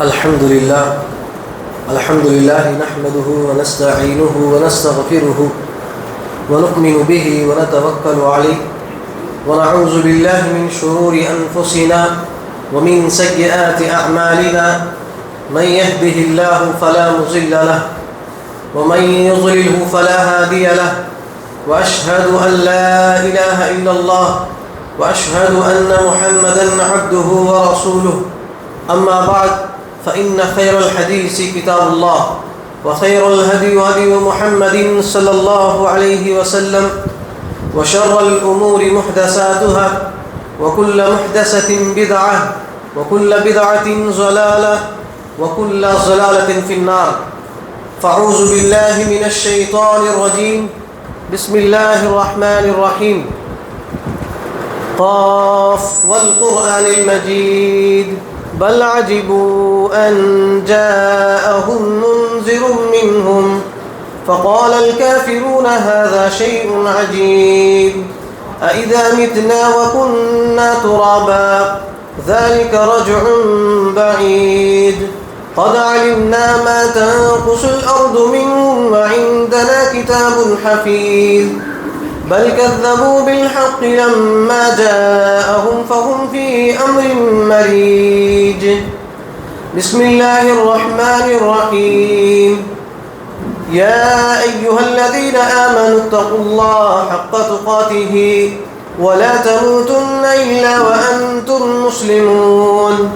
الحمد لله نحمده ونستعينه ونستغفره ونؤمن به ونتوكل عليه ونعوذ بالله من شرور أنفسنا ومن سيئات أعمالنا من يهده الله فلا مضل له ومن يضلله فلا هادي له وأشهد أن لا إله إلا الله وأشهد أن محمدا عبده ورسوله أما بعد فإن خير الحديث كتاب الله وخير الهدي هدي محمد صلى الله عليه وسلم وشر الأمور محدثاتها وكل محدثة بدعة وكل بدعة ضلالة وكل ضلالة في النار فأعوذ بالله من الشيطان الرجيم بسم الله الرحمن الرحيم قاف والقرآن المجيد بل عجبوا أن جاءهم منذر منهم فقال الكافرون هذا شيء عجيب أإذا متنا وكنا ترابا ذلك رجع بعيد قد علمنا ما تنقص الأرض منهم وعندنا كتاب حفيظ بل كذبوا بالحق لما جاءهم فهم في أمر مريج بسم الله الرحمن الرحيم يا أيها الذين آمنوا اتقوا الله حق تقاته ولا تموتن إلا وأنتم مسلمون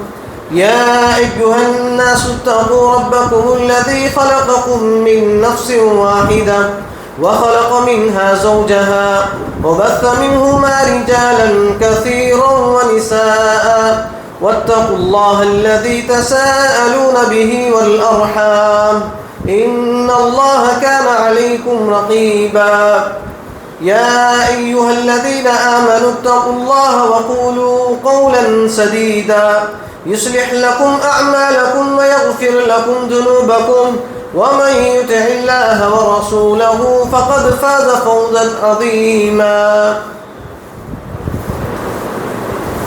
يا أيها الناس اتقوا ربكم الذي خلقكم من نفس واحدة وخلق منها زوجها وبث منهما رجالا كثيرا ونساء واتقوا الله الذي تساءلون به والأرحام إن الله كان عليكم رقيبا يا أيها الذين آمنوا اتقوا الله وقولوا قولا سديدا يصلح لكم أعمالكم ويغفر لكم ذنوبكم ومن يطع الله ورسوله فقد فاز فوزا عظيما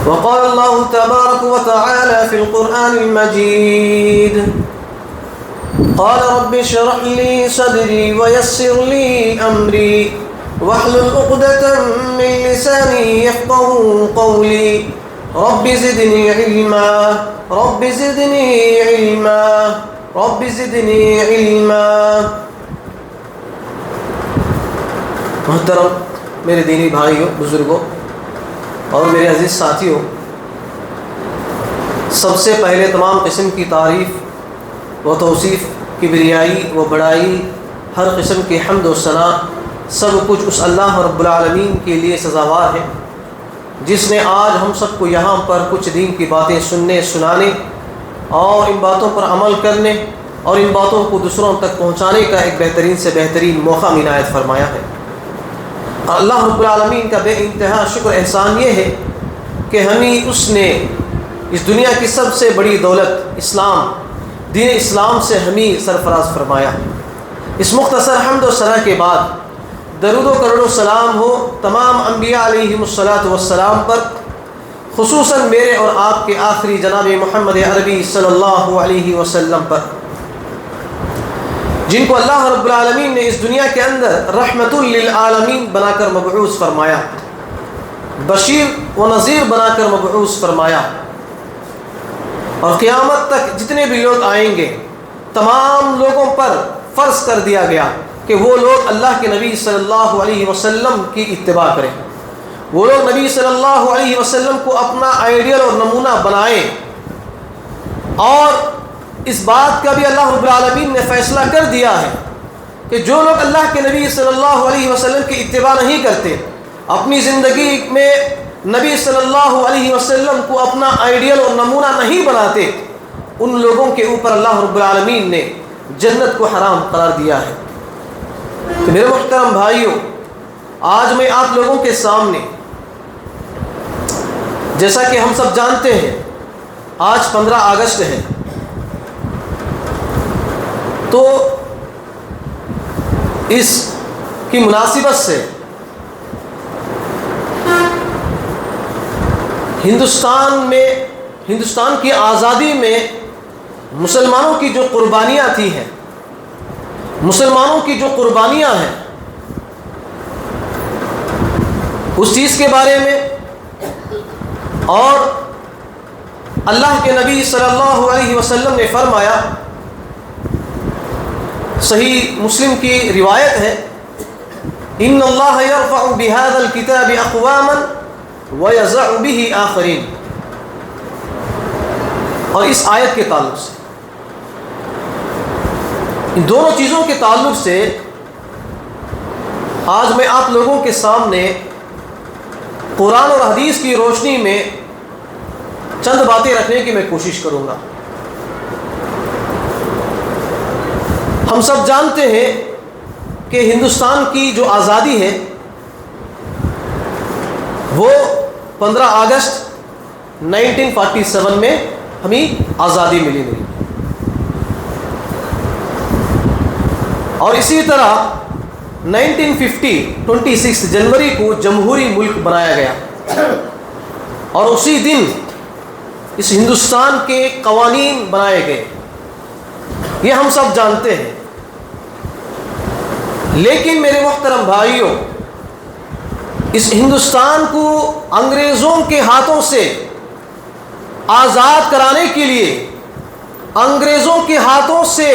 وقال الله تبارك وتعالى في القرآن المجيد قال رب اشرح لي صدري ويسر لي أمري واحلل عقدة من لساني يفقهوا قولي رب زدني علما رب زدني علما رب زدنی علما. محترم میرے دینی بھائیوں، بزرگوں اور میرے عزیز ساتھیوں، سب سے پہلے تمام قسم کی تعریف و توصیف، کبریائی و بڑائی، ہر قسم کی حمد و ثنا، سب کچھ اس اللہ رب العالمین کے لیے سزاوار ہے جس نے آج ہم سب کو یہاں پر کچھ دین کی باتیں سننے، سنانے اور ان باتوں پر عمل کرنے اور ان باتوں کو دوسروں تک پہنچانے کا ایک بہترین سے بہترین موقع عنایت فرمایا ہے. اللہ رب العالمین کا بے انتہا شکر احسان یہ ہے کہ ہمیں اس نے اس دنیا کی سب سے بڑی دولت اسلام، دین اسلام سے ہمیں سرفراز فرمایا. اس مختصر حمد و ثنا کے بعد درود و کرد و سلام ہو تمام انبیاء علیہم الصلاۃ والسلام پر، خصوصاً میرے اور آپ کے آخری جناب محمد عربی صلی اللہ علیہ وسلم پر، جن کو اللہ رب العالمین نے اس دنیا کے اندر رحمت للعالمین بنا کر مبعوث فرمایا، بشیر و نذیر بنا کر مبعوث فرمایا، اور قیامت تک جتنے بھی لوگ آئیں گے تمام لوگوں پر فرض کر دیا گیا کہ وہ لوگ اللہ کے نبی صلی اللہ علیہ وسلم کی اتباع کریں، وہ لوگ نبی صلی اللہ علیہ وسلم کو اپنا آئیڈیل اور نمونہ بنائیں. اور اس بات کا بھی اللہ رب العالمین نے فیصلہ کر دیا ہے کہ جو لوگ اللہ کے نبی صلی اللہ علیہ وسلم کی اتباع نہیں کرتے، اپنی زندگی میں نبی صلی اللہ علیہ وسلم کو اپنا آئیڈیل اور نمونہ نہیں بناتے، ان لوگوں کے اوپر اللہ رب العالمین نے جنت کو حرام قرار دیا ہے. تو میرے محترم بھائیوں، آج میں آپ لوگوں کے سامنے، جیسا کہ ہم سب جانتے ہیں آج 15 اگست ہے، تو اس کی مناسبت سے ہندوستان کی آزادی میں مسلمانوں کی جو قربانیاں تھی ہیں، مسلمانوں کی جو قربانیاں ہیں، اس چیز کے بارے میں، اور اللہ کے نبی صلی اللہ علیہ وسلم نے فرمایا، صحیح مسلم کی روایت ہے، ان اللہ یرفع بهذا الكتاب اقواما ویضع به آخرین. اور اس آیت کے تعلق سے، ان دونوں چیزوں کے تعلق سے آج میں آپ لوگوں کے سامنے قرآن اور حدیث کی روشنی میں چند باتیں رکھنے کی میں کوشش کروں گا. ہم سب جانتے ہیں کہ ہندوستان کی جو آزادی ہے وہ 15 اگست 1947 میں ہمیں آزادی ملی ہوئی، اور اسی طرح 1950 26 جنوری کو جمہوری ملک بنایا گیا، اور اسی دن اس ہندوستان کے قوانین بنائے گئے. یہ ہم سب جانتے ہیں. لیکن میرے محترم بھائیوں، اس ہندوستان کو انگریزوں کے ہاتھوں سے آزاد کرانے کے لیے، انگریزوں کے ہاتھوں سے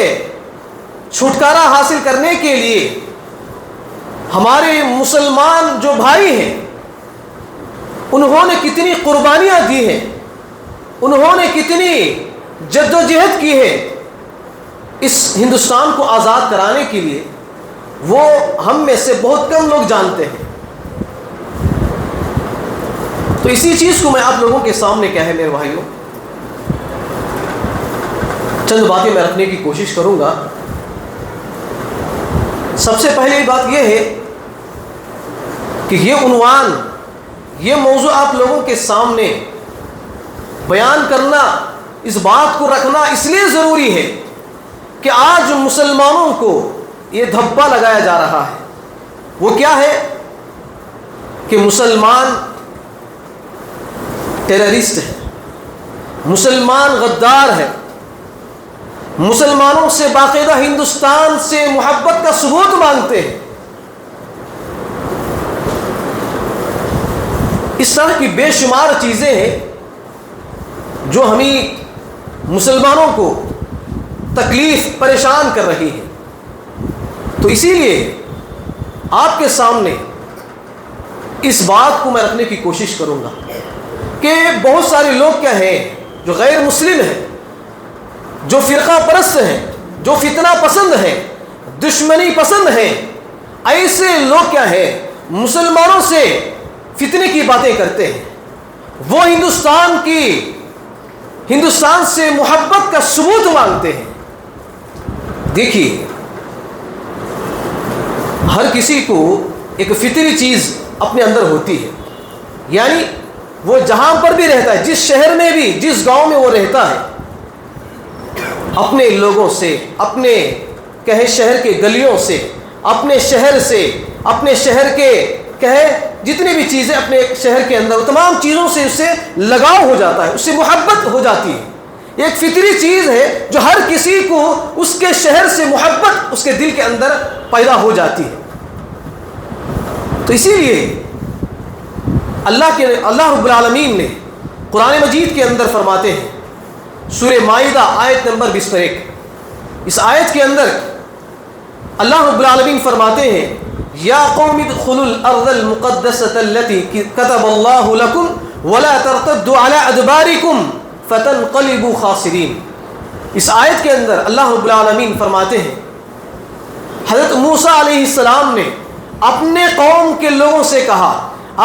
چھٹکارا حاصل کرنے کے لیے ہمارے مسلمان جو بھائی ہیں انہوں نے کتنی قربانیاں دی ہیں، انہوں نے کتنی جدوجہد کی ہے اس ہندوستان کو آزاد کرانے کے لیے، وہ ہم میں سے بہت کم لوگ جانتے ہیں. تو اسی چیز کو میں آپ لوگوں کے سامنے کیا ہے میرے بھائیوں، چند باتیں میں رکھنے کی کوشش کروں گا. سب سے پہلی بات یہ ہے کہ یہ عنوان، یہ موضوع آپ لوگوں کے سامنے بیان کرنا، اس بات کو رکھنا اس لیے ضروری ہے کہ آج مسلمانوں کو یہ دھبا لگایا جا رہا ہے. وہ کیا ہے کہ مسلمان ٹیررسٹ ہے، مسلمان غدار ہے، مسلمانوں سے باقاعدہ ہندوستان سے محبت کا ثبوت مانگتے ہیں. اس طرح کی بے شمار چیزیں ہیں جو ہمیں مسلمانوں کو تکلیف پریشان کر رہی ہے. تو اسی لیے آپ کے سامنے اس بات کو میں رکھنے کی کوشش کروں گا کہ بہت سارے لوگ کیا ہیں جو غیر مسلم ہیں، جو فرقہ پرست ہیں، جو فتنہ پسند ہیں، دشمنی پسند ہیں، ایسے لوگ کیا ہیں مسلمانوں سے فتنے کی باتیں کرتے ہیں. وہ ہندوستان سے محبت کا ثبوت مانگتے ہیں. دیکھیے، ہر کسی کو ایک فطری چیز اپنے اندر ہوتی ہے، یعنی وہ جہاں پر بھی رہتا ہے، جس شہر میں بھی، جس گاؤں میں وہ رہتا ہے، اپنے لوگوں سے، اپنے شہر کے گلیوں سے، اپنے شہر کے جتنی بھی چیزیں اپنے شہر کے اندر، تمام چیزوں سے اس سے لگاؤ ہو جاتا ہے، اس سے محبت ہو جاتی ہے. ایک فطری چیز ہے جو ہر کسی کو اس کے شہر سے محبت اس کے دل کے اندر پیدا ہو جاتی ہے. تو اسی لیے اللہ رب العالمین نے قرآن مجید کے اندر فرماتے ہیں، سورہ مائدہ آیت نمبر 21، اس آیت کے اندر اللہ رب العالمین فرماتے ہیں، یا قوم ادخلوا الارض المقدسة التي كتب الله لكم ولا ترتدوا على ادباركم فتنقلبوا خاسرین. اس آیت کے اندر اللہ رب العالمین فرماتے ہیں، حضرت موسیٰ علیہ السلام نے اپنے قوم کے لوگوں سے کہا،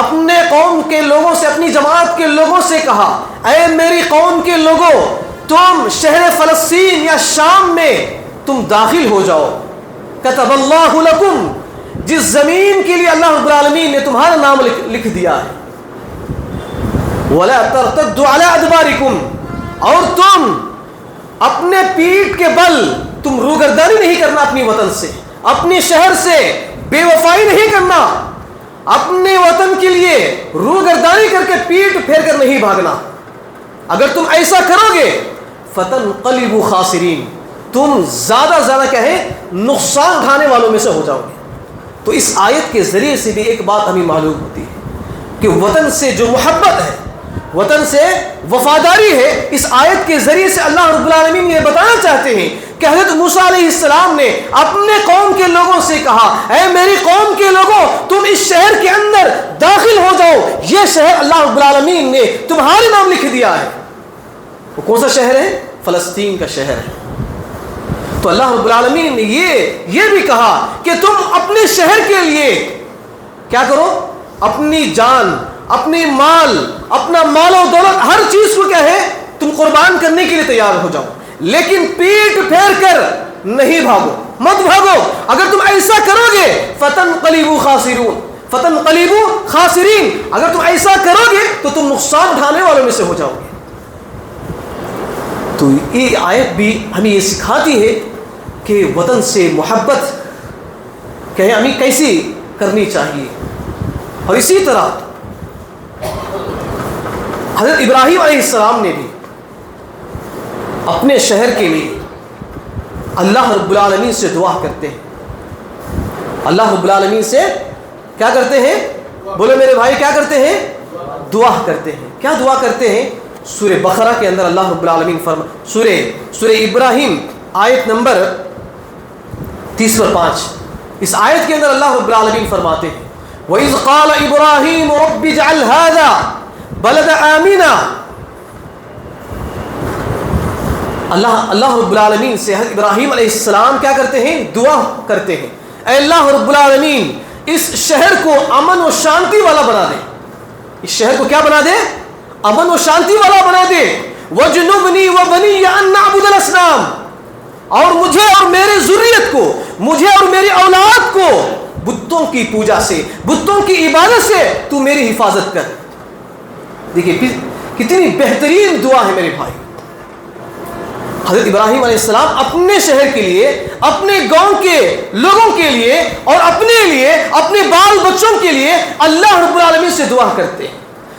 اپنے قوم کے لوگوں سے، اپنی جماعت کے لوگوں سے کہا، اے میری قوم کے لوگوں، تم شہر فلسطین یا شام میں تم داخل ہو جاؤ. کتب اللہ لکم، جس زمین کے لیے اللہ رب العالمین نے تمہارا نام لکھ دیا ہے. وَلَا تَرْتَدُّوا عَلَىٰ أَدْبَارِكُمْ، اور تم اپنے پیٹھ کے بل تم روگردانی نہیں کرنا، اپنی وطن سے، اپنے شہر سے بے وفائی نہیں کرنا، اپنے وطن کے لیے روگردانی کر کے پیٹھ پھیر کر نہیں بھاگنا. اگر تم ایسا کرو گے فتنقلبوا خاسرین، تم زیادہ زیادہ کیا ہے نقصان اٹھانے والوں میں سے ہو جاؤ گے۔ تو اس آیت کے ذریعے سے بھی ایک بات ہمیں معلوم ہوتی ہے کہ وطن سے جو محبت ہے، وطن سے وفاداری ہے، اس آیت کے ذریعے سے اللہ رب العالمین یہ بتانا چاہتے ہیں کہ حضرت موسیٰ علیہ السلام نے اپنے قوم کے لوگوں سے کہا، اے میری قوم کے لوگوں، تم اس شہر کے اندر داخل ہو جاؤ، یہ شہر اللہ رب العالمین نے تمہارے نام لکھ دیا ہے۔ وہ کون سا شہر ہے؟ فلسطین کا شہر ہے۔ تو اللہ رب العالمین نے یہ بھی کہا کہ تم اپنے شہر کے لیے کیا کرو؟ اپنی جان، اپنی مال، اپنا مال و دولت، ہر چیز کو کیا ہے تم قربان کرنے کے لیے تیار ہو جاؤ، لیکن پیٹ پھیر کر نہیں بھاگو، مت بھاگو۔ اگر تم ایسا کرو گے فتنقلبوا خاسرون، فتنقلبوا خاسرین، اگر تم ایسا کرو گے تو تم نقصان اٹھانے والوں میں سے ہو جاؤ گے۔ تو یہ آیت بھی ہمیں یہ سکھاتی ہے کہ وطن سے محبت کہ ہمیں کیسی کرنی چاہیے۔ اور اسی طرح حضرت ابراہیم علیہ السلام نے بھی اپنے شہر کے لیے اللہ رب العالمین سے دعا کرتے ہیں۔ اللہ رب العالمین سے کیا کرتے ہیں؟ بولے میرے بھائی، کیا کرتے ہیں؟ دعا کرتے ہیں۔ کیا دعا کرتے ہیں؟ سورہ بقرہ کے اندر اللہ رب العالمین سورہ ابراہیم آیت نمبر 30-5، اس آیت کے اندر اللہ رب العالمین فرماتے ہیں وَإِذْ قَالَ إِبْرَاهِيمُ رَبِّ اجْعَلْ هَذَا بَلَدَ آمِنًا۔ اللہ رب العالمین سے حضرت ابراہیم علیہ السلام کیا کرتے ہیں؟ دعا کرتے ہیں، اے اللہ رب العالمین اس شہر کو امن و شانتی والا بنا دے، اس شہر کو کیا بنا دے؟ امن و شانتی والا بنا دے۔ وَجْنُبْنِي وَبَنِيَّ أَن نَعْبُدَ الْأَصْنَامَ، اور مجھے اور میرے ذریت کو، مجھے اور میری اولاد کو بتوں کی پوجا سے، بتوں کی عبادت سے تو میری حفاظت کر۔ دیکھیے کتنی بہترین دعا ہے میرے بھائی۔ حضرت ابراہیم علیہ السلام اپنے شہر کے لیے، اپنے گاؤں کے لوگوں کے لیے اور اپنے لیے، اپنے بال بچوں کے لیے اللہ رب العالمین سے دعا کرتے ہیں۔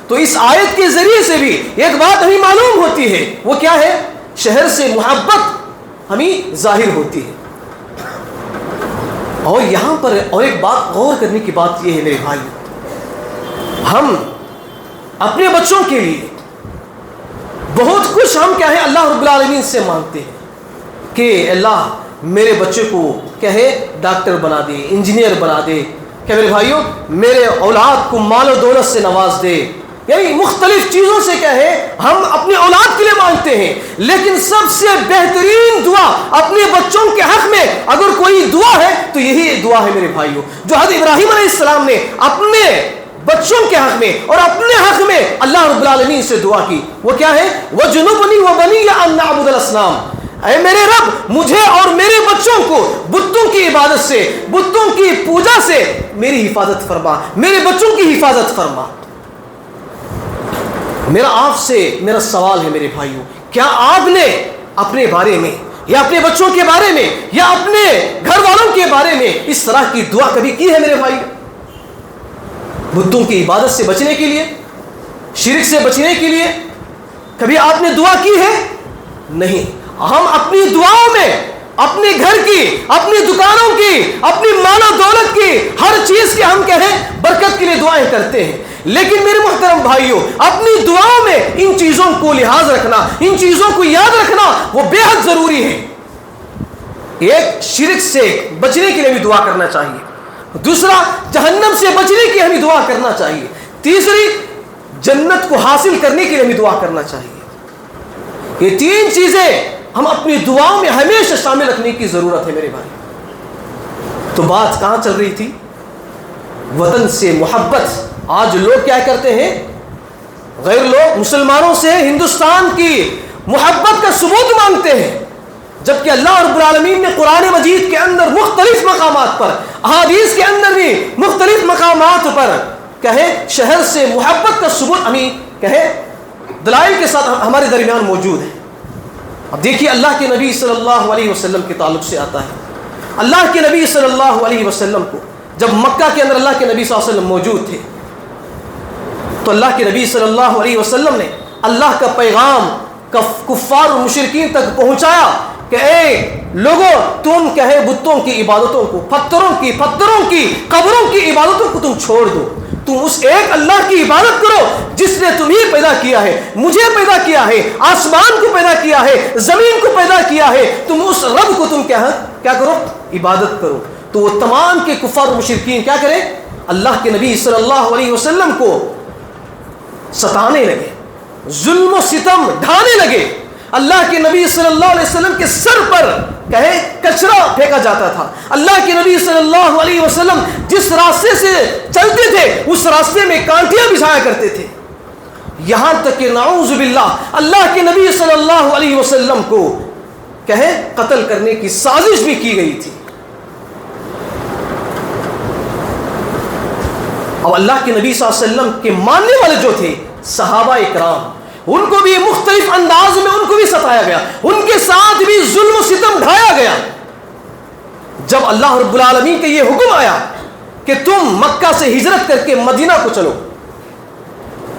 تو اس آیت کے ذریعے سے بھی ایک بات ہمیں معلوم ہوتی ہے، وہ کیا ہے؟ شہر سے محبت ہمیں ظاہر ہوتی ہے۔ اور یہاں پر اور ایک بات غور کرنے کی بات یہ ہے میرے بھائی، ہم اپنے بچوں کے لیے بہت کچھ ہم کیا ہے اللہ رب العالمین سے مانگتے ہیں کہ اللہ میرے بچے کو کیا ہے ڈاکٹر بنا دے، انجینئر بنا دے، کہ میرے بھائیوں میرے اولاد کو مال و دولت سے نواز دے، یعنی مختلف چیزوں سے کیا ہے ہم اپنے اولاد کے لیے مانگتے ہیں۔ لیکن سب سے بہترین دعا اپنے بچوں کے حق میں اگر کوئی دعا ہے تو یہی دعا ہے میرے بھائیوں، جو حضرت ابراہیم علیہ السلام نے اپنے بچوں کے حق میں اور اپنے حق میں اللہ رب العالمین سے دعا کی۔ وہ کیا ہے؟ وَجْنُبْنِي وَبَنِيَّ أَن نَعْبُدَ الْأَصْنَامَ، اے میرے رب مجھے اور میرے بچوں کو بتوں کی عبادت سے، بتوں کی پوجا سے میری حفاظت فرما، میرے بچوں کی حفاظت فرما۔ میرا آپ سے میرا سوال ہے میرے بھائیوں، کیا آپ نے اپنے بارے میں یا اپنے بچوں کے بارے میں یا اپنے گھر والوں کے بارے میں اس طرح کی دعا کبھی کی ہے میرے بھائی؟ بتوں کی عبادت سے بچنے کے لیے، شرک سے بچنے کے لیے کبھی آپ نے دعا کی ہے؟ نہیں۔ ہم اپنی دعاؤں میں اپنے گھر کی، اپنی دکانوں کی، اپنی مال و دولت کی، ہر چیز کی ہم کہیں برکت کے لیے دعائیں کرتے ہیں، لیکن میرے محترم بھائیوں اپنی دعاؤں میں ان چیزوں کو لحاظ رکھنا، ان چیزوں کو یاد رکھنا وہ بے حد ضروری ہے۔ ایک شرک سے بچنے کے لیے بھی دعا کرنا چاہیے، دوسرا جہنم سے بچنے کی ہمیں دعا کرنا چاہیے، تیسری جنت کو حاصل کرنے کے لیے بھی دعا کرنا چاہیے۔ یہ تین چیزیں ہم اپنی دعاؤں میں ہمیشہ شامل رکھنے کی ضرورت ہے میرے بھائی۔ تو بات کہاں چل رہی تھی؟ وطن سے محبت۔ آج لوگ کیا کرتے ہیں؟ غیر لوگ مسلمانوں سے ہندوستان کی محبت کا ثبوت مانگتے ہیں، جبکہ اللہ رب العالمین نے قرآن مجید کے اندر مختلف مقامات پر، احادیث کے اندر بھی مختلف مقامات پر کہے شہر سے محبت کا ثبوت ہمیں کہے دلائل کے ساتھ ہمارے درمیان موجود ہے۔ اب دیکھیے اللہ کے نبی صلی اللہ علیہ وسلم کے تعلق سے آتا ہے، اللہ کے نبی صلی اللہ علیہ وسلم کو جب مکہ کے اندر اللہ کے نبی صلی اللہ علیہ وسلم موجود تھے تو اللہ کے نبی صلی اللہ علیہ وسلم نے اللہ کا پیغام کفار و مشرکین تک پہنچایا کہ اے لوگوں، تم کہے بتوں کی عبادتوں کو، پتھروں کی قبروں کی عبادتوں کو تم چھوڑ دو، تم اس ایک اللہ کی عبادت کرو جس نے تمہیں پیدا کیا ہے، مجھے پیدا کیا ہے، آسمان کو پیدا کیا ہے، زمین کو پیدا کیا ہے، تم اس رب کو تم کیا کرو؟ عبادت کرو۔ تو وہ تمام کے کفار و مشرکین کیا کریں؟ اللہ کے نبی صلی اللہ علیہ وسلم کو ستانے لگے، ظلم و ستم ڈھانے لگے۔ اللہ کے نبی صلی اللہ علیہ وسلم کے سر پر کچرا پھینکا جاتا تھا۔ اللہ کے نبی صلی اللہ علیہ وسلم جس راستے سے چلتے تھے اس راستے میں کانٹیاں بچھایا کرتے تھے، یہاں تک کہ نعوذ باللہ اللہ کے نبی صلی اللہ علیہ وسلم کو قتل کرنے کی سازش بھی کی گئی تھی۔ اور اللہ کے نبی صلی اللہ علیہ وسلم کے ماننے والے جو تھے صحابہ اکرام، ان کو بھی مختلف انداز میں ان کو بھی ستایا گیا، ان کے ساتھ بھی ظلم و ستم ڈھایا گیا۔ جب اللہ رب العالمین کا یہ حکم آیا کہ تم مکہ سے ہجرت کر کے مدینہ کو چلو،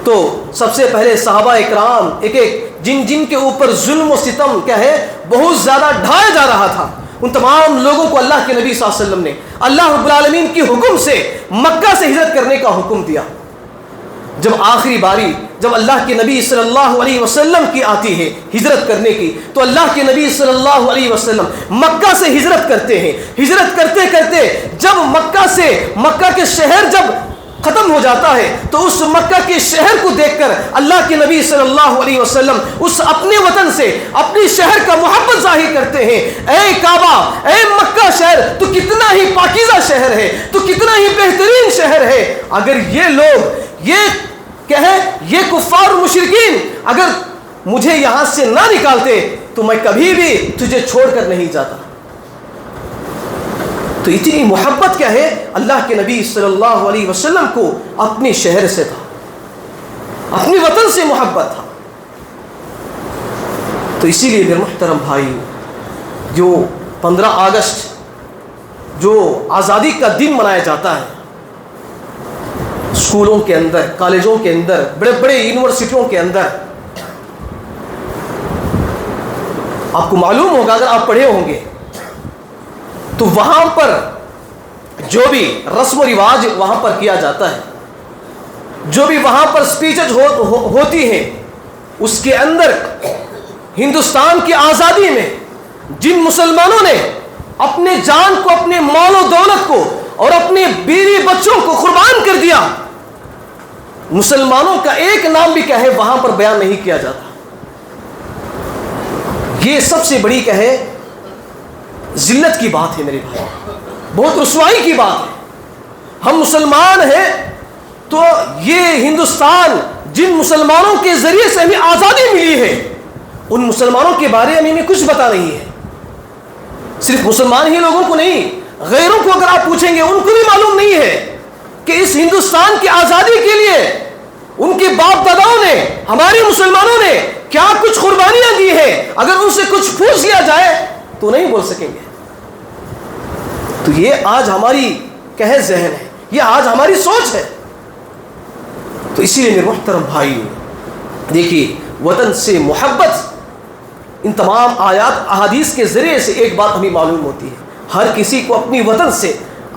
تو سب سے پہلے صحابہ اکرام ایک جن کے اوپر ظلم و ستم بہت زیادہ ڈھایا جا رہا تھا، ان تمام لوگوں کو اللہ کے نبی صلی اللہ علیہ وسلم نے اللہ رب العالمین کی حکم سے مکہ سے ہجرت کرنے کا حکم دیا۔ جب آخری باری جب اللہ کے نبی صلی اللہ علیہ وسلم کی آتی ہے ہجرت کرنے کی، تو اللہ کے نبی صلی اللہ علیہ وسلم مکہ سے ہجرت کرتے ہیں۔ ہجرت کرتے کرتے جب مکہ کے شہر جب ختم ہو جاتا ہے تو اس مکہ کے شہر کو دیکھ کر اللہ کے نبی صلی اللہ علیہ وسلم اس اپنے وطن سے اپنی شہر کا محبت ظاہر کرتے ہیں۔ اے کعبہ، اے مکہ شہر، تو کتنا ہی پاکیزہ شہر ہے، تو کتنا ہی بہترین شہر ہے۔ اگر یہ لوگ یہ کفار مشرکین اگر مجھے یہاں سے نہ نکالتے تو میں کبھی بھی تجھے چھوڑ کر نہیں جاتا۔ تو اتنی محبت کیا ہے اللہ کے نبی صلی اللہ علیہ وسلم کو اپنے شہر سے تھا، اپنے وطن سے محبت تھا۔ تو اسی لیے میرے محترم بھائی، جو 15 اگست جو آزادی کا دن منایا جاتا ہے، اسکولوں کے اندر، کالجوں کے اندر، بڑے بڑے یونیورسٹیوں کے اندر، آپ کو معلوم ہوگا اگر آپ پڑھے ہوں گے تو وہاں پر جو بھی رسم و رواج وہاں پر کیا جاتا ہے، جو بھی وہاں پر اسپیچز ہوتی ہیں، اس کے اندر ہندوستان کی آزادی میں جن مسلمانوں نے اپنے جان کو، اپنے مال و دولت کو اور اپنے بیوی بچوں کو قربان کر دیا، مسلمانوں کا ایک نام بھی وہاں پر بیان نہیں کیا جاتا۔ یہ سب سے بڑی ذلت کی بات ہے میرے بھائی، بہت رسوائی کی بات ہے۔ ہم مسلمان ہیں تو یہ ہندوستان جن مسلمانوں کے ذریعے سے ہمیں آزادی ملی ہے، ان مسلمانوں کے بارے میں ہمیں کچھ پتہ نہیں ہے۔ صرف مسلمان ہی لوگوں کو نہیں، غیروں کو اگر آپ پوچھیں گے ان کو بھی معلوم نہیں ہے کہ اس ہندوستان کی آزادی کے لیے ان کے باپ داداؤں نے، ہمارے مسلمانوں نے کیا کچھ قربانیاں دی ہیں۔ اگر ان سے کچھ پوچھ لیا جائے تو نہیں بول سکیں گے۔ تو یہ آج ہماری ذہن ہے، یہ آج ہماری سوچ ہے۔ تو اسی لیے میرے محترم بھائی، دیکھیے وطن سے محبت، ان تمام آیات احادیث کے ذریعے سے ایک بات ہمیں معلوم ہوتی ہے، ہر کسی کو اپنی وطن سے،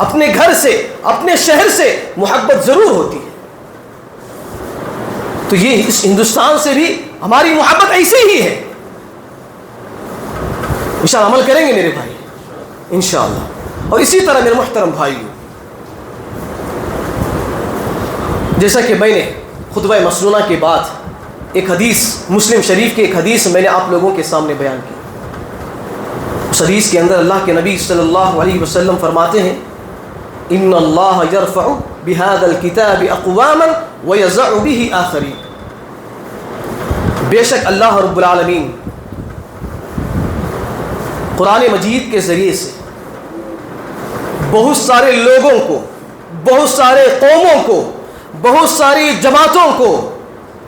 اپنے گھر سے، اپنے شہر سے محبت ضرور ہوتی ہے۔ تو یہ اس ہندوستان سے بھی ہماری محبت ایسے ہی ہے۔ انشاءاللہ عمل کریں گے میرے بھائی، انشاءاللہ۔ اور اسی طرح میرے محترم بھائیوں، جیسا کہ میں نے خطبہ مسنونہ کے بعد ایک حدیث، مسلم شریف کی ایک حدیث میں نے آپ لوگوں کے سامنے بیان کی۔ اس حدیث کے اندر اللہ کے نبی صلی اللہ علیہ وسلم فرماتے ہیں، ان اللہ یرفع بهذا الكتاب اقواما ويضع به آخرین۔ بے شک اللہ رب العالمین قرآن مجید کے ذریعے سے بہت سارے لوگوں کو، بہت سارے قوموں کو، بہت ساری جماعتوں کو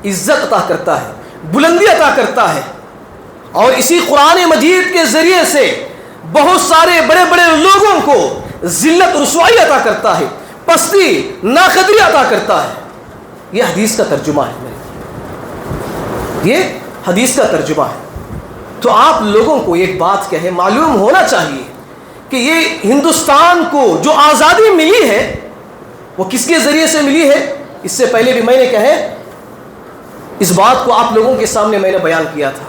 عزت عطا کرتا ہے، بلندی عطا کرتا ہے، اور اسی قرآن مجید کے ذریعے سے بہت سارے بڑے بڑے لوگوں کو ذلت رسوائی عطا کرتا ہے، پستی ناقدری عطا کرتا ہے۔ یہ حدیث کا ترجمہ ہے، یہ حدیث کا ترجمہ ہے. تو آپ لوگوں کو ایک بات کہے معلوم ہونا چاہیے کہ یہ ہندوستان کو جو آزادی ملی ہے وہ کس کے ذریعے سے ملی ہے. اس سے پہلے بھی میں نے کہے اس بات کو آپ لوگوں کے سامنے میں نے بیان کیا تھا.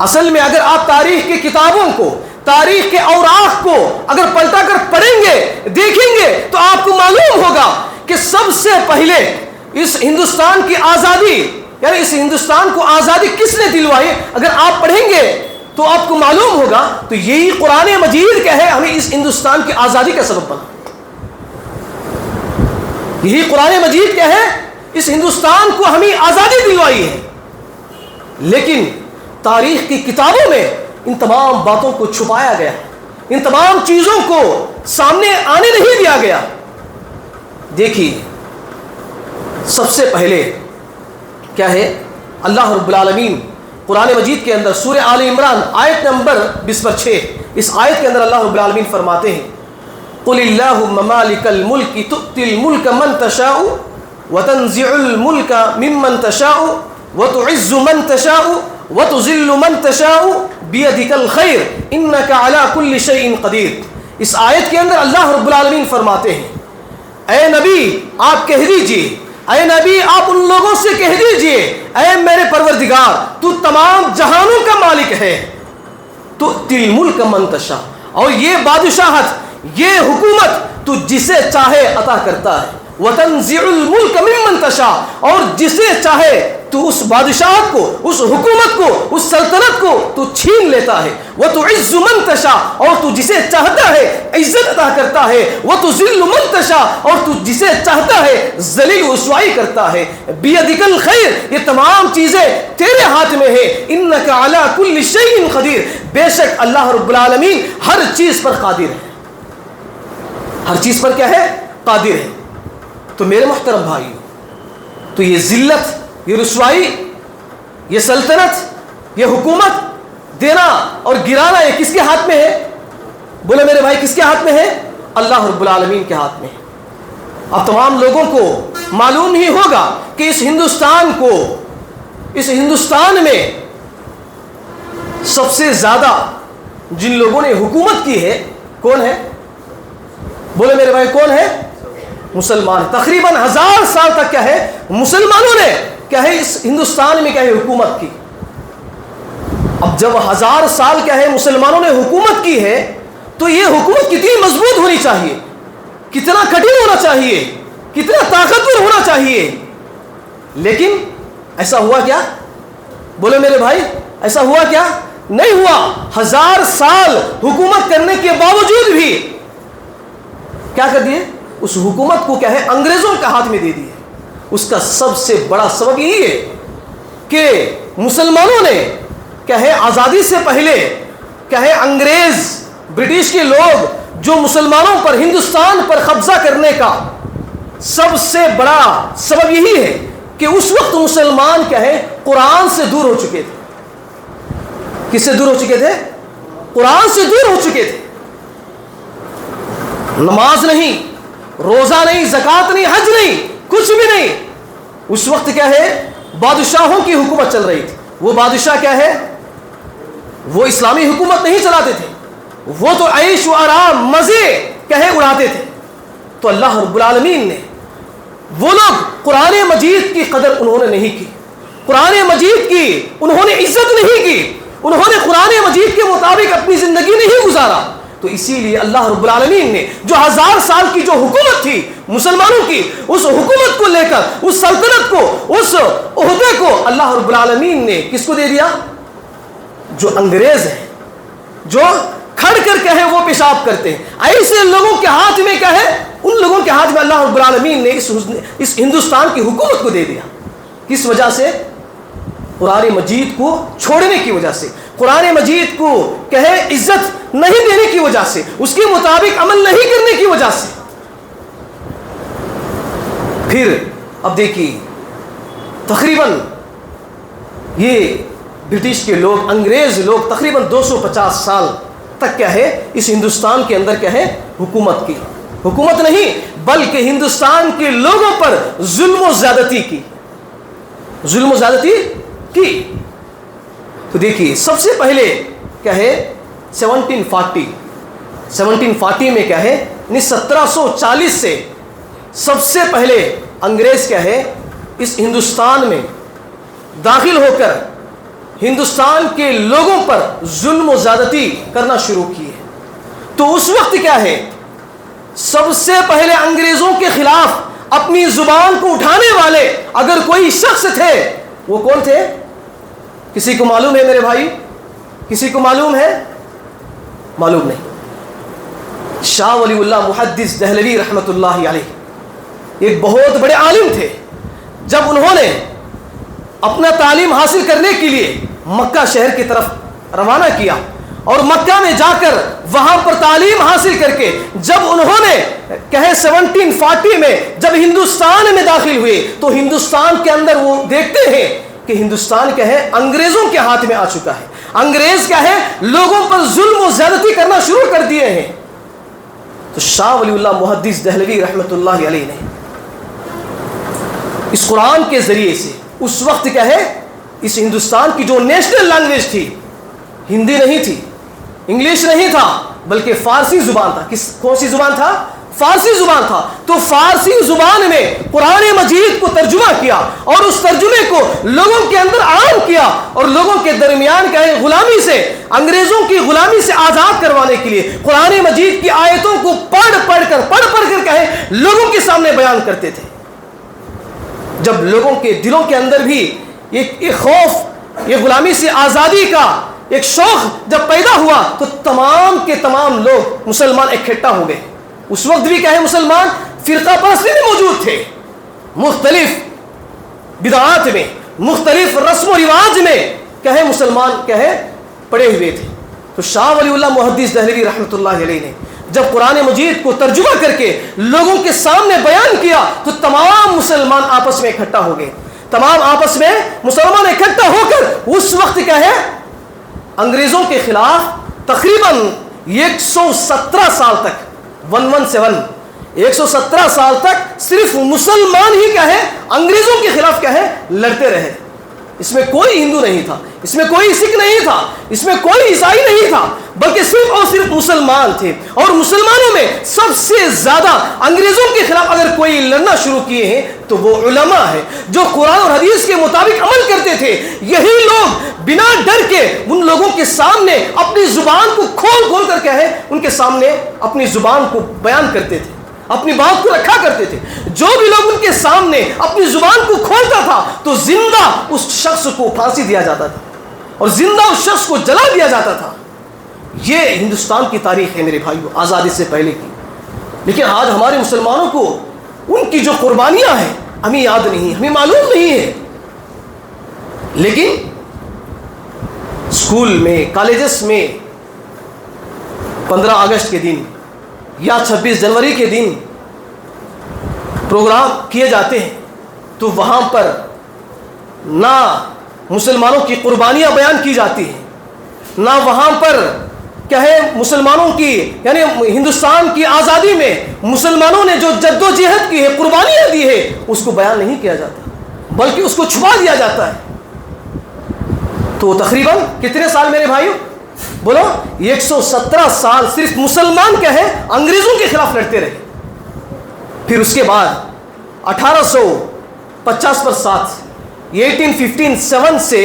اصل میں اگر آپ تاریخ کی کتابوں کو، تاریخ کے اوراق کو اگر پلٹا کر پڑھیں گے، دیکھیں گے، تو آپ کو معلوم ہوگا کہ سب سے پہلے اس ہندوستان کی آزادی، یعنی اس ہندوستان کو آزادی کس نے دلوائی، اگر آپ پڑھیں گے تو آپ کو معلوم ہوگا تو یہی قرآن مجید کیا ہے ہمیں اس ہندوستان کی آزادی کا سبب بنا. یہی قرآن مجید کیا ہے اس ہندوستان کو ہمیں آزادی دلوائی ہے. لیکن تاریخ کی کتابوں میں ان تمام باتوں کو چھپایا گیا، ان تمام چیزوں کو سامنے آنے نہیں دیا گیا. دیکھیے سب سے پہلے کیا ہے اللہ رب العالمین قرآن مجید کے اندر سورہ آل عمران آیت نمبر 20/6 اس آیت کے اندر اللہ رب العالمین فرماتے ہیں قل اللہم مالک الملک تؤتی الملک من تشاء وتنزع الملک ممن تشاء وتعز من تشاء وتذل من تشاء بیدک الخیر انک علی کل شیء قدیر. اس آیت کے اندر اللہ رب العالمین فرماتے ہیں اے نبی آپ کہہ دیجئے، اے نبی آپ ان لوگوں سے کہہ دیجئے اے میرے پروردگار تو تمام جہانوں کا مالک ہے، تو تل ملک من تشاء، اور یہ بادشاہت، یہ حکومت تو جسے چاہے عطا کرتا ہے، وتنزع الملک ممن تشاء، اور جسے چاہے تو اس بادشاہت کو، اس حکومت کو، اس سلطنت کو تو چھین لیتا ہے، وتعز من تشاء، اور تو جسے چاہتا ہے عزت عطا کرتا ہے، وتذل من تشاء، اور تو جسے چاہتا ہے ذلیل و رسوائی کرتا ہے. بیدک الخیر، یہ تمام چیزیں تیرے ہاتھ میں ہیں. انک علی کل شیء قدیر، بے شک اللہ رب العالمین ہر چیز پر قادر ہے. ہر چیز پر کیا ہے؟ قادر ہے. تو میرے محترم بھائیو، تو یہ ذلت، یہ رسوائی، یہ سلطنت، یہ حکومت دینا اور گرانا یہ کس کے ہاتھ میں ہے؟ بولے میرے بھائی کس کے ہاتھ میں ہے؟ اللہ رب العالمین کے ہاتھ میں ہے. اب تمام لوگوں کو معلوم ہی ہوگا کہ اس ہندوستان کو، اس ہندوستان میں سب سے زیادہ جن لوگوں نے حکومت کی ہے کون ہے؟ بولے میرے بھائی کون ہے؟ مسلمان. تقریباً 1000 سال تک کیا ہے مسلمانوں نے کیا ہے اس ہندوستان میں کیا ہے حکومت کی. اب جب 1000 سال کیا ہے مسلمانوں نے حکومت کی ہے تو یہ حکومت کتنی مضبوط ہونی چاہیے، کتنا کٹھن ہونا چاہیے، کتنا طاقتور ہونا چاہیے. لیکن ایسا ہوا کیا؟ بولے میرے بھائی ایسا ہوا کیا؟ نہیں ہوا. 1000 سال حکومت کرنے کے باوجود بھی کیا کر دیے؟ اس حکومت کو کیا ہے انگریزوں کے ہاتھ میں دے دیے. اس کا سب سے بڑا سبب یہی ہے کہ مسلمانوں نے کیا ہے آزادی سے پہلے کیا ہے انگریز، برٹش کے لوگ جو مسلمانوں پر، ہندوستان پر قبضہ کرنے کا سب سے بڑا سبب یہی ہے کہ اس وقت مسلمان کیا ہے قرآن سے دور ہو چکے تھے. کس سے دور ہو چکے تھے؟ قرآن سے دور ہو چکے تھے. نماز نہیں، روزہ نہیں، زکوٰۃ نہیں، حج نہیں، کچھ بھی نہیں. اس وقت کیا ہے بادشاہوں کی حکومت چل رہی تھی. وہ بادشاہ کیا ہے وہ اسلامی حکومت نہیں چلاتے تھے، وہ تو عیش و آرام، مزے کیا ہے اڑاتے تھے. تو اللہ رب العالمین نے وہ لوگ قرآن مجید کی قدر انہوں نے نہیں کی، قرآن مجید کی انہوں نے عزت نہیں کی، انہوں نے قرآن مجید کے مطابق اپنی زندگی نہیں گزارا. تو اسی لیے اللہ رب العالمین نے جو 1000 سال کی جو حکومت تھی مسلمانوں کی، اس حکومت کو لے کر، اس سلطنت کو، اس عہدے کو اللہ رب العالمین نے کس کو دے دیا؟ جو انگریز ہیں، جو کھڑ کر کیا ہے وہ پیشاب کرتے ہیں، ایسے لوگوں کے ہاتھ میں کیا ہے، ان لوگوں کے ہاتھ میں اللہ رب العالمین نے اس ہندوستان کی حکومت کو دے دیا. کس وجہ سے؟ قرآن مجید کو چھوڑنے کی وجہ سے، قرآن مجید کو کہے عزت نہیں دینے کی وجہ سے، اس کے مطابق عمل نہیں کرنے کی وجہ سے. پھر اب دیکھیے تقریباً یہ برٹش کے لوگ، انگریز لوگ تقریباً 250 سال تک کیا ہے اس ہندوستان کے اندر کیا ہے حکومت کی. حکومت نہیں بلکہ ہندوستان کے لوگوں پر ظلم و زیادتی کی، ظلم و زیادتی کی. تو دیکھیے سب سے پہلے کیا ہے 1740 میں کیا ہے 1740 سے سب سے پہلے انگریز کیا ہے اس ہندوستان میں داخل ہو کر ہندوستان کے لوگوں پر ظلم و زیادتی کرنا شروع کی ہے. تو اس وقت کیا ہے سب سے پہلے انگریزوں کے خلاف اپنی زبان کو اٹھانے والے اگر کوئی شخص تھے وہ کون تھے؟ کسی کو معلوم ہے میرے بھائی؟ کسی کو معلوم ہے؟ معلوم نہیں. شاہ ولی اللہ محدث دہلوی رحمۃ اللہ علیہ ایک بہت بڑے عالم تھے. جب انہوں نے اپنا تعلیم حاصل کرنے کے لیے مکہ شہر کی طرف روانہ کیا اور مکہ میں جا کر وہاں پر تعلیم حاصل کر کے جب انہوں نے کہے 1740 میں جب ہندوستان میں داخل ہوئے تو ہندوستان کے اندر وہ دیکھتے ہیں کہ ہندوستان کیا ہے انگریزوں کے ہاتھ میں آ چکا ہے. انگریز کیا ہے لوگوں پر ظلم و زیادتی کرنا شروع کر دیے ہیں. تو شاہ ولی اللہ محدث دہلوی رحمۃ اللہ علیہ نے اس قرآن کے ذریعے سے اس وقت کیا ہے اس ہندوستان کی جو نیشنل لینگویج تھی ہندی نہیں تھی، انگلش نہیں تھا، بلکہ فارسی زبان تھا. کون سی زبان تھا؟ فارسی زبان تھا. تو فارسی زبان میں قرآن مجید کو ترجمہ کیا اور اس ترجمے کو لوگوں کے اندر عام کیا اور لوگوں کے درمیان کیا ہے غلامی سے انگریزوں کی غلامی سے آزاد کروانے کے لیے قرآن مجید کی آیتوں کو پڑھ پڑھ کر کیا ہے لوگوں کے سامنے بیان کرتے تھے. جب لوگوں کے دلوں کے اندر بھی یہ خوف یہ غلامی سے آزادی کا ایک شوق جب پیدا ہوا تو تمام کے تمام لوگ مسلمان اکٹھا ہو گئے. اس وقت بھی کیا ہے مسلمان فرقہ پرستی میں موجود تھے، مختلف بدعات میں مختلف رسم و رواج میں کیا ہے مسلمان کیا ہے پڑے ہوئے تھے. تو شاہ ولی اللہ محدث دہلوی رحمۃ اللہ علیہ نے جب قرآن مجید کو ترجمہ کر کے لوگوں کے سامنے بیان کیا تو تمام مسلمان آپس میں اکٹھا ہو گئے. تمام آپس میں مسلمان اکٹھا ہو کر اس وقت کیا ہے انگریزوں کے خلاف تقریباً 117 سال تک 117 سال تک صرف مسلمان ہی کیا ہے انگریزوں کے خلاف کیا ہے لڑتے رہے. اس میں کوئی ہندو نہیں تھا، اس میں کوئی سکھ نہیں تھا، اس میں کوئی عیسائی نہیں تھا، بلکہ صرف اور صرف مسلمان تھے. اور مسلمانوں میں سب سے زیادہ انگریزوں کے خلاف اگر کوئی لڑنا شروع کیے ہیں تو وہ علماء ہیں جو قرآن اور حدیث کے مطابق عمل کرتے تھے. یہی لوگ بنا ڈر کے ان لوگوں کے سامنے اپنی زبان کو کھول کر کیا ہے ان کے سامنے اپنی زبان کو بیان کرتے تھے، اپنی بات کو رکھا کرتے تھے. جو بھی لوگ ان کے سامنے اپنی زبان کو کھولتا تھا تو زندہ اس شخص کو پھانسی دیا جاتا تھا اور زندہ اس شخص کو جلا دیا جاتا تھا. یہ ہندوستان کی تاریخ ہے میرے بھائیو آزادی سے پہلے کی. لیکن آج ہمارے مسلمانوں کو ان کی جو قربانیاں ہیں ہمیں یاد نہیں، ہمیں معلوم نہیں ہے. لیکن اسکول میں کالجز میں 15 اگست کے دن یا 26 جنوری کے دن پروگرام کیے جاتے ہیں تو وہاں پر نہ مسلمانوں کی قربانیاں بیان کی جاتی ہیں، نہ وہاں پر کیا ہے مسلمانوں کی یعنی ہندوستان کی آزادی میں مسلمانوں نے جو جد و جہد کی ہے قربانیاں دی ہے اس کو بیان نہیں کیا جاتا بلکہ اس کو چھپا دیا جاتا ہے. تو تقریباً کتنے سال میرے بھائیو بولو 117 سال صرف مسلمان کیا ہے انگریزوں کے خلاف لڑتے رہے. پھر اس کے بعد 1850 پر 1857 سے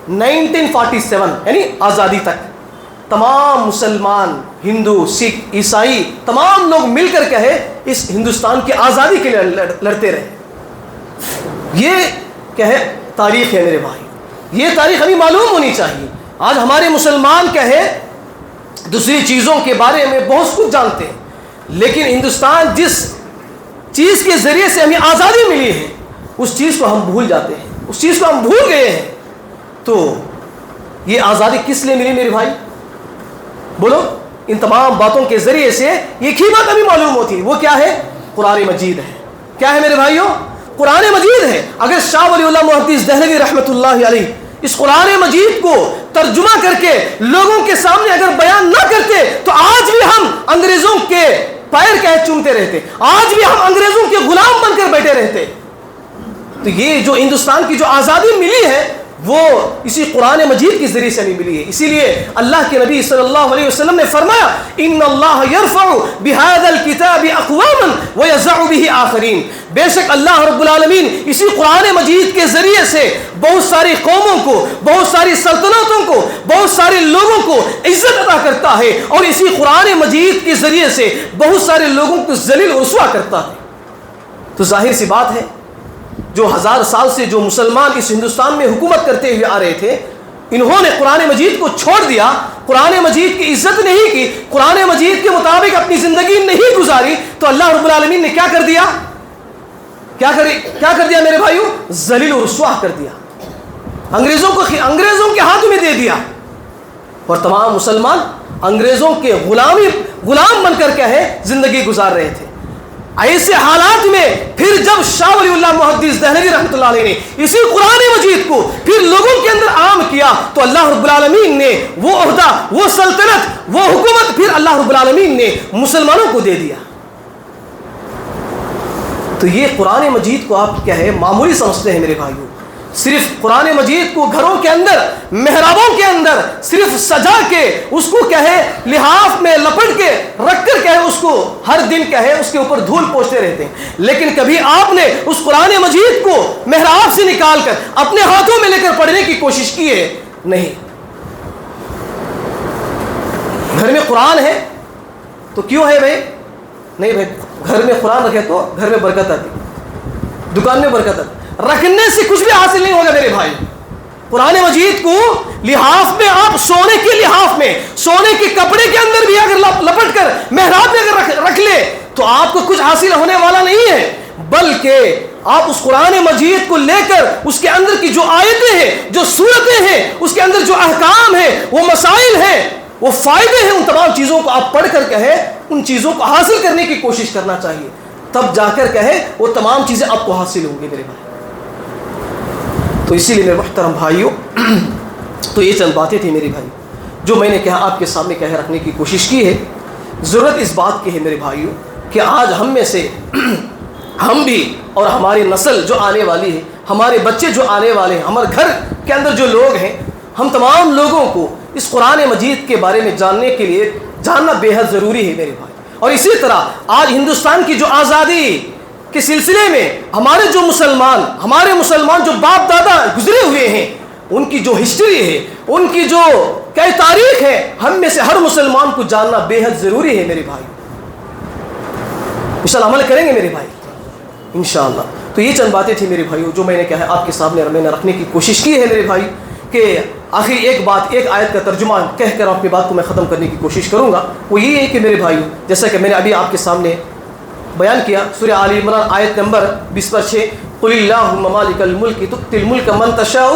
1947 یعنی آزادی تک تمام مسلمان ہندو سکھ عیسائی تمام لوگ مل کر کیا ہے اس ہندوستان کی آزادی کے لیے لڑتے رہے. یہ کیا ہے تاریخ ہے میرے بھائی، یہ تاریخ ہمیں معلوم ہونی چاہیے. آج ہمارے مسلمان کیا ہے دوسری چیزوں کے بارے میں بہت کچھ جانتے ہیں لیکن ہندوستان جس چیز کے ذریعے سے ہمیں آزادی ملی ہے اس چیز کو ہم بھول جاتے ہیں، اس چیز کو ہم بھول گئے ہیں. تو یہ آزادی کس لیے ملی میرے بھائی بولو؟ ان تمام باتوں کے ذریعے سے ایک ہی بات ہمیں معلوم ہوتی ہے، وہ کیا ہے؟ قرآن مجید ہے. کیا ہے میرے بھائیوں؟ قرآن مجید ہے. اگر شاہ ولی اللہ محدث دہلوی رحمۃ اللہ علیہ اس قرآن مجید کو ترجمہ کر کے لوگوں کے سامنے اگر بیان نہ کرتے تو آج بھی ہم انگریزوں کے پیر کہہ چومتے رہتے، آج بھی ہم انگریزوں کے غلام بن کر بیٹھے رہتے. تو یہ جو ہندوستان کی جو آزادی ملی ہے وہ اسی قرآن مجید کے ذریعے سے ہمیں ملی ہے. اسی لیے اللہ کے نبی صلی اللہ علیہ وسلم نے فرمایا ان اللہ یرفع بهذا الكتاب اقواما ويضع به آخرین. بے شک اللہ رب العالمین اسی قرآن مجید کے ذریعے سے بہت ساری قوموں کو، بہت ساری سلطنتوں کو، بہت سارے لوگوں کو عزت عطا کرتا ہے، اور اسی قرآن مجید کے ذریعے سے بہت سارے لوگوں کو ذلیل و رسوا کرتا ہے. تو ظاہر سی بات ہے جو 1000 سال سے جو مسلمان اس ہندوستان میں حکومت کرتے ہوئے آ رہے تھے، انہوں نے قرآن مجید کو چھوڑ دیا، قرآن مجید کی عزت نہیں کی، قرآن مجید کے مطابق اپنی زندگی نہیں گزاری، تو اللہ رب العالمین نے کیا کر دیا؟ کیا کر دیا میرے بھائیو؟ ذلیل و رسوا کر دیا، انگریزوں کے ہاتھ میں دے دیا، اور تمام مسلمان انگریزوں کے غلام بن کر کیا ہے زندگی گزار رہے تھے. ایسے حالات میں پھر جب شاہ ولی اللہ محدث دہلوی رحمۃ اللہ علیہ نے اسی قرآن مجید کو پھر لوگوں کے اندر عام کیا، تو اللہ رب العالمین نے وہ عہدہ، وہ سلطنت، وہ حکومت پھر اللہ رب العالمین نے مسلمانوں کو دے دیا. تو یہ قرآن مجید کو آپ کیا ہے معمولی سمجھتے ہیں میرے بھائیوں. صرف قرآن مجید کو گھروں کے اندر، محرابوں کے اندر صرف سجا کے اس کو کیا ہے لحاف میں لپٹ کے رکھ کر کیا ہے اس کو ہر دن کیا ہے اس کے اوپر دھول پوچھتے رہتے ہیں، لیکن کبھی آپ نے اس قرآن مجید کو محراب سے نکال کر اپنے ہاتھوں میں لے کر پڑھنے کی کوشش کی ہے؟ نہیں. گھر میں قرآن ہے تو کیوں ہے بھائی؟ نہیں بھائی، گھر میں قرآن رکھے تو گھر میں برکت آتی، دکان میں برکت آتی. رکھنے سے کچھ بھی حاصل نہیں ہوگا میرے بھائی. قرآن مجید کو لحاف میں، آپ سونے کے لحاف میں، سونے کے کپڑے کے اندر بھی اگر لپٹ کر محراب میں اگر رکھ لے تو آپ کو کچھ حاصل ہونے والا نہیں ہے، بلکہ آپ اس قرآن مجید کو لے کر اس کے اندر کی جو آیتیں ہیں، جو صورتیں ہیں، اس کے اندر جو احکام ہیں، وہ مسائل ہیں، وہ فائدے ہیں، ان تمام چیزوں کو آپ پڑھ کر کہے ان چیزوں کو حاصل کرنے کی کوشش کرنا چاہیے. تب جا کر کہے وہ تمام چیزیں آپ کو حاصل ہوں گی میرے بھائی. تو اسی لیے میرے محترم بھائیوں، تو یہ چند باتیں تھیں میرے بھائی جو میں نے کہا آپ کے سامنے کہہ رکھنے کی کوشش کی ہے. ضرورت اس بات کی ہے میرے بھائیوں کہ آج ہم میں سے ہم بھی اور ہماری نسل جو آنے والی ہے، ہمارے بچے جو آنے والے ہیں، ہمارے گھر کے اندر جو لوگ ہیں، ہم تمام لوگوں کو اس قرآن مجید کے بارے میں جاننے کے لیے جاننا بے حد ضروری ہے میرے بھائی. اور اسی طرح آج ہندوستان کی جو آزادی کے سلسلے میں ہمارے مسلمان جو باپ دادا گزرے ہوئے ہیں، ان کی جو ہسٹری ہے، ان کی جو کئی تاریخ ہے، ہم میں سے ہر مسلمان کو جاننا بے حد ضروری ہے میرے بھائی. انشاءاللہ عمل کریں گے میرے بھائی انشاءاللہ. تو یہ چند باتیں تھیں میرے بھائیوں جو میں نے کہا آپ کے سامنے میں نے رکھنے کی کوشش کی ہے میرے بھائی، کہ آخر ایک آیت کا ترجمہ کہہ کر اپنی بات کو میں ختم کرنے کی کوشش کروں گا. وہ یہ ہے کہ میرے بھائیوں، جیسا کہ میں نے ابھی آپ کے سامنے بیان کیا، سورہ آل عمران آیت نمبر 20/6، قل اللہم مالک الملک تؤتی الملک من تشاء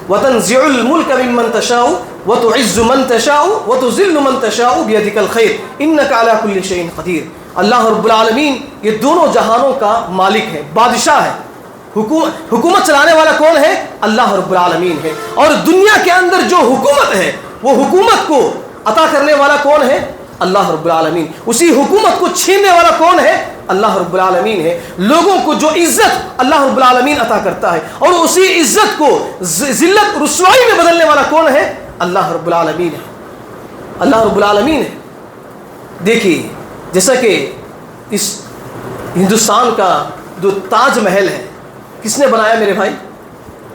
وتنزع الملک ممن تشاء وتعز من تشاء وتذل من تشاء بیدک الخیر انک علی کل شیء قدیر. اللہ رب العالمین یہ دونوں جہانوں کا مالک ہے، بادشاہ ہے. حکومت چلانے والا کون ہے؟ اللہ رب العالمین ہے. اور دنیا کے اندر جو حکومت ہے، وہ حکومت کو عطا کرنے والا کون ہے؟ اللہ رب العالمین. اسی حکومت کو چھیننے والا کون ہے؟ اللہ رب العالمین ہے. لوگوں کو جو عزت اللہ رب العالمین عطا کرتا ہے، اور اسی عزت کو ذلت رسوائی میں بدلنے والا کون ہے؟ اللہ رب العالمین ہے. اللہ رب العالمین ہے. دیکھیے جیسا کہ اس ہندوستان کا جو تاج محل ہے، کس نے بنایا میرے بھائی؟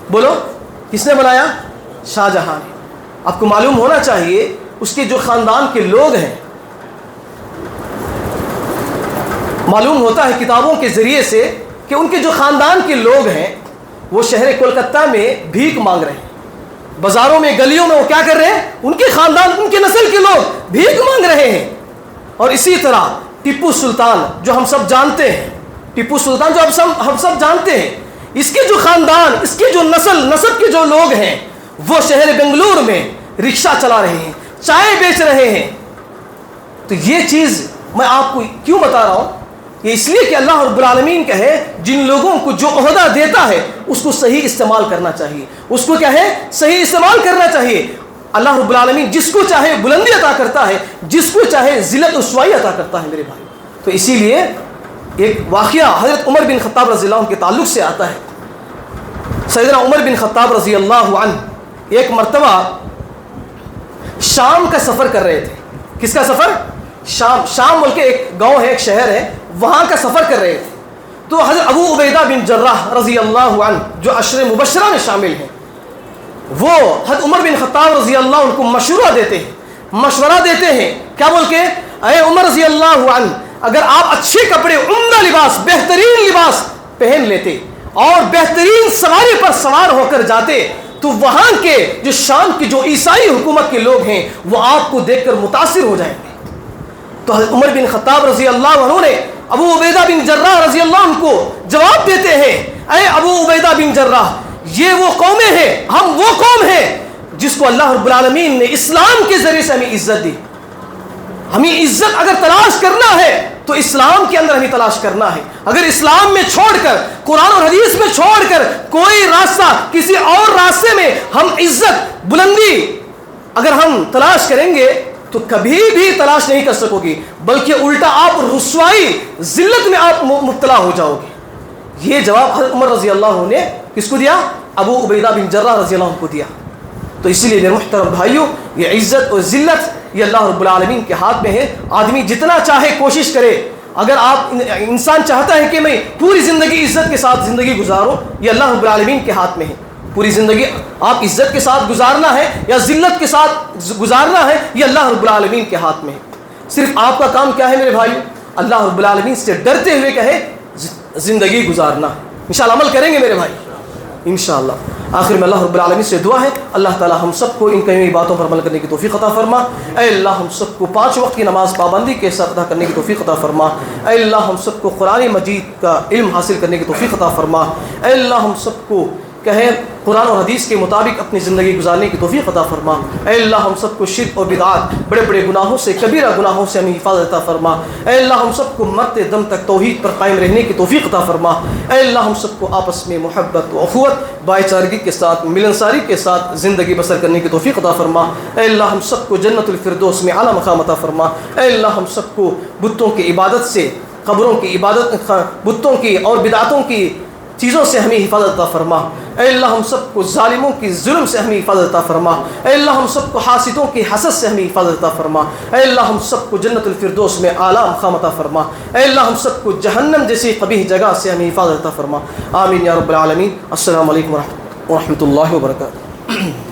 بولو کس نے بنایا؟ شاہ جہاں نے. آپ کو معلوم ہونا چاہیے اس کے جو خاندان کے لوگ ہیں، معلوم ہوتا ہے کتابوں کے ذریعے سے کہ ان کے جو خاندان کے لوگ ہیں وہ شہر کولکتہ میں بھیک مانگ رہے ہیں، بازاروں میں گلیوں میں وہ کیا کر رہے ہیں؟ ان کے خاندان، ان کے نسل کے لوگ بھیک مانگ رہے ہیں. اور اسی طرح ٹیپو سلطان جو ہم سب جانتے ہیں، ٹیپو سلطان جو ہم سب جانتے ہیں، اس کے جو خاندان، اس کے جو نسب کے جو لوگ ہیں، وہ شہر بنگلور میں رکشہ چلا رہے ہیں، چائے بیچ رہے ہیں. تو یہ چیز میں آپ کو کیوں بتا رہا ہوں؟ یہ اس لیے کہ اللہ رب العالمین کہے جن لوگوں کو جو عہدہ دیتا ہے اس کو صحیح استعمال کرنا چاہیے، اس کو کیا ہے صحیح استعمال کرنا چاہیے. اللہ رب العالمین جس کو چاہے بلندی عطا کرتا ہے، جس کو چاہے ذلت و رسوائی عطا کرتا ہے میرے بھائی. تو اسی لیے ایک واقعہ حضرت عمر بن خطاب رضی اللہ عنہ کے تعلق سے آتا ہے. سیدنا عمر بن خطاب رضی اللہ عنہ ایک مرتبہ شام کا سفر کر رہے تھے. کس کا سفر؟ شام ملک ایک گاؤں ہے, ایک شہر ہے, وہاں کا سفر کر رہے تھے. تو حضرت ابو عبیدہ بن جراح رضی اللہ عنہ جو عشر مبشرہ میں شامل ہیں, وہ حضرت عمر بن خطاب رضی اللہ عنہ کو مشورہ دیتے ہیں. کیا بول کے؟ اے عمر رضی اللہ عنہ, اگر آپ اچھے کپڑے, عمدہ لباس, بہترین لباس پہن لیتے اور بہترین سواری پر سوار ہو کر جاتے تو وہاں کے جو شام کی جو عیسائی حکومت کے لوگ ہیں وہ آپ کو دیکھ کر متاثر ہو جائیں گے. تو حضرت عمر بن خطاب رضی اللہ عنہ نے ابو عبیدہ بن جراح رضی اللہ عنہ کو جواب دیتے ہیں, اے ابو عبیدہ بن جراح, یہ وہ قومیں ہیں, ہم وہ قوم ہیں جس کو اللہ رب العالمین نے اسلام کے ذریعے سے ہمیں عزت دی. ہمیں عزت اگر تلاش کرنا ہے تو اسلام کے اندر ہمیں تلاش کرنا ہے. اگر اسلام میں چھوڑ کر, قرآن اور حدیث میں چھوڑ کر کوئی راستہ, کسی اور راستے میں ہم عزت, بلندی اگر ہم تلاش کریں گے تو کبھی بھی تلاش نہیں کر سکو گی, بلکہ الٹا آپ رسوائی, ذلت میں آپ مبتلا ہو جاؤ گے. یہ جواب حضرت عمر رضی اللہ عنہ نے کس کو دیا؟ ابو عبیدہ بن جراح رضی اللہ عنہ کو دیا. تو اسی لیے میرے محترم بھائیوں, یہ عزت اور ذلت یہ اللہ رب العالمین کے ہاتھ میں ہے. آدمی جتنا چاہے کوشش کرے, اگر آپ انسان چاہتا ہے کہ میں پوری زندگی عزت کے ساتھ زندگی گزاروں, یہ اللہ رب العالمین کے ہاتھ میں ہے. پوری زندگی آپ عزت کے ساتھ گزارنا ہے یا ذلت کے ساتھ گزارنا ہے, یہ اللہ رب العالمین کے ہاتھ میں ہے. صرف آپ کا کام کیا ہے میرے بھائی؟ اللہ رب العالمین سے ڈرتے ہوئے کہے زندگی گزارنا. انشاءاللہ عمل کریں گے میرے بھائی انشاءاللہ. آخر میں اللہ رب العالمین سے دعا ہے, اللہ تعالی ہم سب کو ان کئی باتوں پر عمل کرنے کی توفیق عطا فرما. اے اللہ ہم سب کو 5 وقت کی نماز پابندی کے ساتھ ادا کرنے کی توفیق عطا فرما. اے اللہ ہم سب کو قرآن مجید کا علم حاصل کرنے کی توفیق عطا فرما. اے اللہ ہم سب کو کہیں قرآن اور حدیث کے مطابق اپنی زندگی گزارنے کی توفیق عطا فرما. اے اللہ ہم سب کو شرک اور بدعات, بڑے بڑے گناہوں سے, کبیرہ گناہوں سے ہمیں حفاظت عطا فرما. اے اللہ ہم سب کو مرتے دم تک توحید پر قائم رہنے کی توفیق عطا فرما. اے اللہ ہم سب کو آپس میں محبت و اخوت, بھائی چارگی کے ساتھ, ملنساری کے ساتھ زندگی بسر کرنے کی توفیق عطا فرما. اے اللہ ہم سب کو جنت الفردوس میں اعلیٰ مقام عطا فرما. اے اللہ ہم سب کو بتوں کی عبادت سے, قبروں کی عبادت, بتوں کی اور بدعتوں کی چیزوں سے ہمیں حفاظت عطا فرما. اے اللہ ہم سب کو ظالموں کی ظلم سے ہمیں حفاظت عطا فرما. اے اللہ ہم سب کو حاسدوں کی حسد سے ہمیں حفاظت عطا فرما. اے اللہ ہم سب کو جنت الفردوس میں اعلیٰ مقام عطا فرما. اے اللہ ہم سب کو جہنم جیسی قبیح جگہ سے ہمیں حفاظت عطا فرما. آمین یا رب العالمین. السلام علیکم ورحمۃ اللہ وبرکاتہ.